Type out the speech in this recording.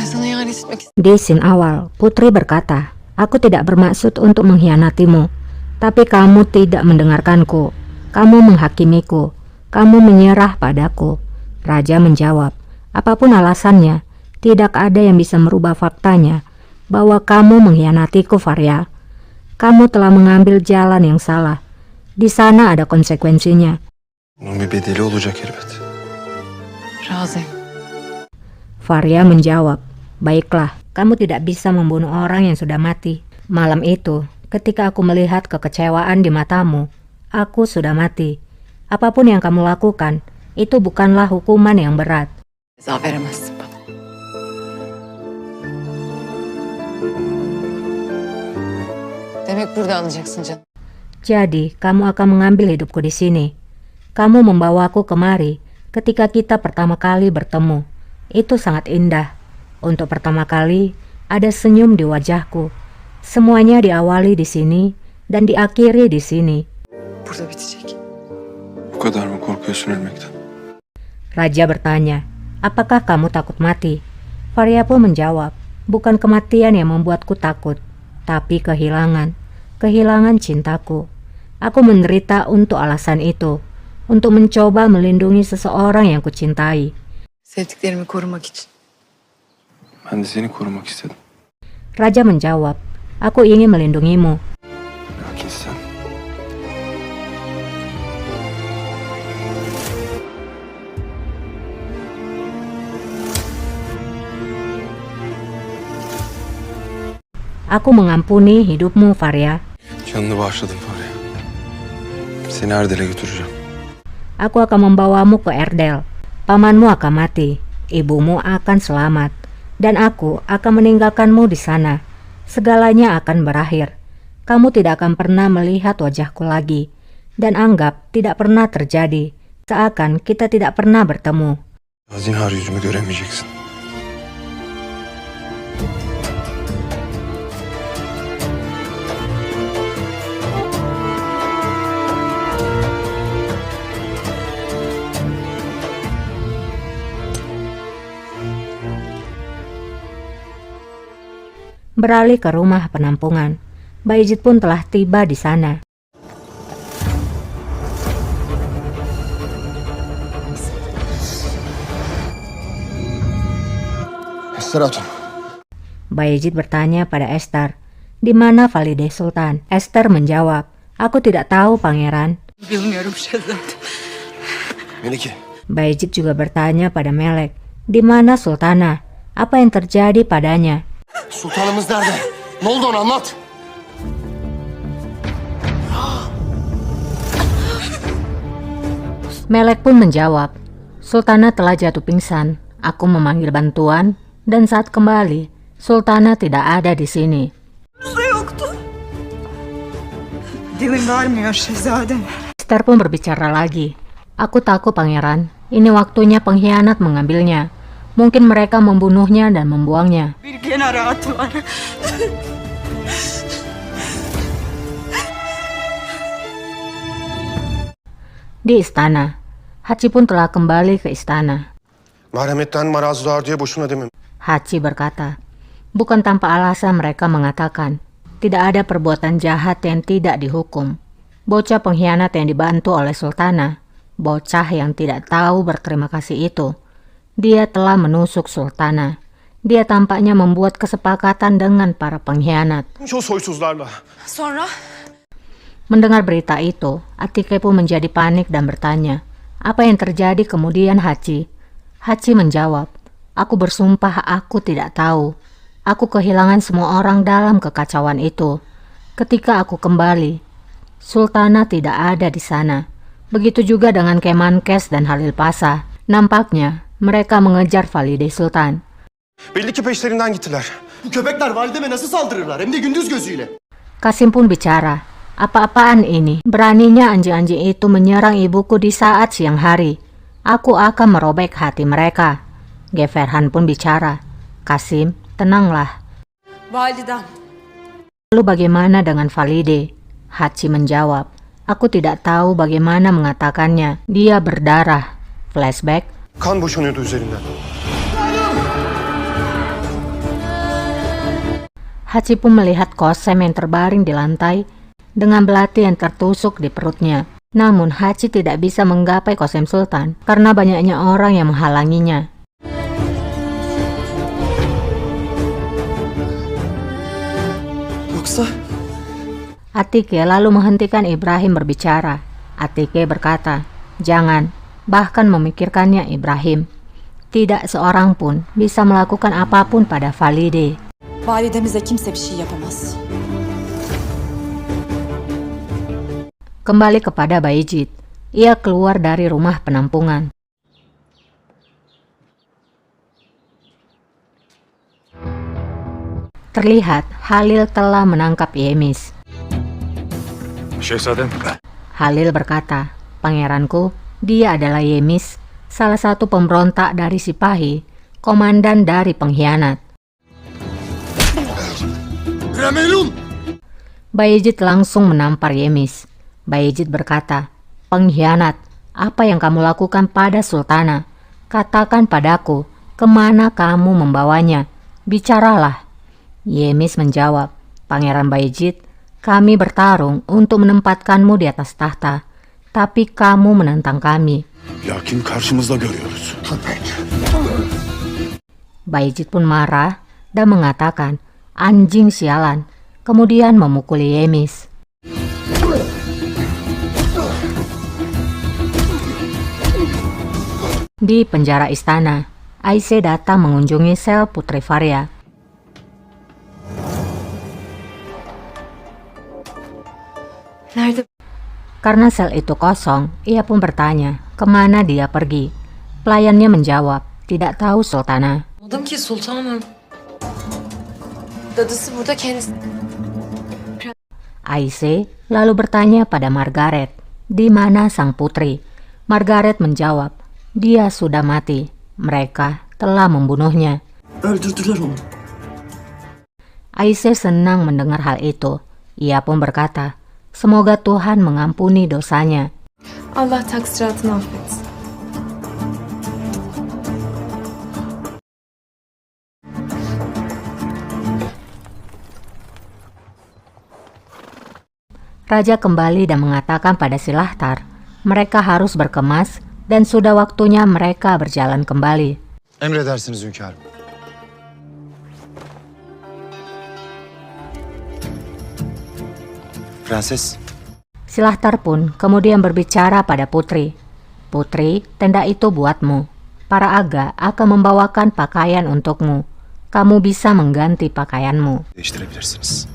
Ben sana ihanet etmek Di scene awal, Putri berkata, "Aku tidak bermaksud untuk mengkhianatimu, tapi kamu tidak mendengarkanku. Kamu menghakimiku. Kamu menyerah padaku." Raja menjawab, "Apapun alasannya, tidak ada yang bisa merubah faktanya bahwa kamu mengkhianatiku, Faria. Kamu telah mengambil jalan yang salah. Di sana ada konsekuensinya." Bunun bir bedeli olacak elbet. razıyım. Faria menjawab, "Baiklah, kamu tidak bisa membunuh orang yang sudah mati. Malam itu, ketika aku melihat kekecewaan di matamu, aku sudah mati. Apapun yang kamu lakukan, itu bukanlah hukuman yang berat." Ceza veremezsin bana. Demek burada alacaksın canım. Jadi, kamu akan mengambil hidupku di sini. Kamu membawaku kemari ketika kita pertama kali bertemu. Itu sangat indah. Untuk pertama kali, ada senyum di wajahku. Semuanya diawali di sini dan diakhiri di sini. Burada bitecek. Bu kadar mı korkuyorsun ölmekten? Raja bertanya, "Apakah kamu takut mati?" Faria pun menjawab, "Bukan kematian yang membuatku takut, tapi kehilangan. Kehilangan cintaku. Aku menderita untuk alasan itu, untuk mencoba melindungi seseorang yang kucintai." Sevdiklerimi korumak için. Ben de seni korumak istedim. Raja menjawab, "Aku ingin melindungimu." Lakin sen... Aku mengampuni hidupmu, Faria. Canını bağışladım Fahriye. Seni Erdel'e götüreceğim. Aku akan membawamu ke Erdel. Pamanmu akan mati, ibumu akan selamat, dan aku akan meninggalkanmu di sana. Segalanya akan berakhir. Kamu tidak akan pernah melihat wajahku lagi, dan anggap tidak pernah terjadi, seakan kita tidak pernah bertemu. Zinhar yüzümü göremeyeceksin. Beralih ke rumah penampungan, Bayezid pun telah tiba di sana. Ester Hatun. Bayezid bertanya pada Esther, "Di mana Valide Sultan?" Esther menjawab, "Aku tidak tahu, Pangeran." Bilmiyorum şehzadem. Melike. Bayezid juga bertanya pada Melek, "Di mana Sultana? Apa yang terjadi padanya?" Sultanımız nerede? Ne oldu onu anlat. Melek pun menjawab, "Sultana telah jatuh pingsan. Aku memanggil bantuan, dan saat kembali, Sultana tidak ada di sini." Su yoktu. Dilim varmıyor şehzadem. Esther pun berbicara lagi, "Aku takut, Pangeran. Ini waktunya pengkhianat mengambilnya. Mungkin mereka membunuhnya dan membuangnya." Bir kenara attılar. Di istana, Hachi pun telah kembali ke istana. Merhametten marazlar diye boşuna demem. Hachi berkata, "Bukan tanpa alasan mereka mengatakan, tidak ada perbuatan jahat yang tidak dihukum. Bocah pengkhianat yang dibantu oleh Sultana, bocah yang tidak tahu berterima kasih itu. Dia telah menusuk Sultana. Dia tampaknya membuat kesepakatan dengan para pengkhianat." Şu soysuzlarla. Sonra? Mendengar berita itu, Atike pun menjadi panik dan bertanya, "Apa yang terjadi kemudian, Hachi?" Hachi menjawab, "Aku bersumpah aku tidak tahu. Aku kehilangan semua orang dalam kekacauan itu. Ketika aku kembali, Sultana tidak ada di sana. Begitu juga dengan Kemenkes dan Halil Pasha. Nampaknya mereka mengejar Valide Sultan." Belli ki peşlerinden gittiler. Bu köpekler valideme nasıl saldırırlar hem de gündüz gözüyle. Kasim pun bicara, "Apa-apaan ini? Beraninya anjing-anjing itu menyerang ibuku di saat siang hari. Aku akan merobek hati mereka." Geverhan pun bicara, "Kasim, tenanglah." Validem. "Lalu bagaimana dengan Valide?" Hachi menjawab, "Aku tidak tahu bagaimana mengatakannya. Dia berdarah." Flashback, Kan boşanıyordu üzerinden. Hachi pun melihat Kosem yang terbaring di lantai dengan belati yang tertusuk di perutnya. Namun Hachi tidak bisa menggapai Kosem Sultan karena banyaknya orang yang menghalanginya. Yoksa Atike lalu menghentikan Ibrahim berbicara. Atike berkata, "Jangan, bahkan memikirkannya Ibrahim. Tidak seorang pun bisa melakukan apapun pada Valide." Validemize kimse bir şey yapamaz. Kembali kepada Bayezid, ia keluar dari rumah penampungan. Terlihat Halil telah menangkap Yemis. Şehzadem. Halil berkata, "Pangeranku, dia adalah Yemis, salah satu pemberontak dari Sipahi, komandan dari pengkhianat." Remelun! Bayezid langsung menampar Yemis. Bayezid berkata, "Pengkhianat, apa yang kamu lakukan pada Sultana? Katakan padaku, kemana kamu membawanya? Bicaralah." Yemis menjawab, "Pangeran Bayezid, kami bertarung untuk menempatkanmu di atas tahta, tapi kamu menentang kami." Lakin karşımızda görüyoruz. Bayezid pun marah dan mengatakan, "Anjing sialan," kemudian memukuli Yemis. Di penjara istana, Aisyah datang mengunjungi sel Putri Faria. Nerede? Karena sel itu kosong, ia pun bertanya kemana dia pergi. Pelayannya menjawab, "Tidak tahu Sultana." Anladım ki sultanım. Dadısı burada kendisi. Aisyah lalu bertanya pada Margaret, "Di mana sang putri?" Margaret menjawab, "Dia sudah mati. Mereka telah membunuhnya." Öldürdüler onu. Aisyah senang mendengar hal itu. Ia pun berkata, "Semoga Tuhan mengampuni dosanya." Allah taksiratını affetsin. Raja kembali dan mengatakan pada Silahtar, mereka harus berkemas dan sudah waktunya mereka berjalan kembali. Emredersiniz hünkârım. Prenses. Silahtar pun kemudian berbicara pada Putri. "Putri, tenda itu buatmu. Para aga akan membawakan pakaian untukmu. Kamu bisa mengganti pakaianmu." Değiştirebilirsiniz.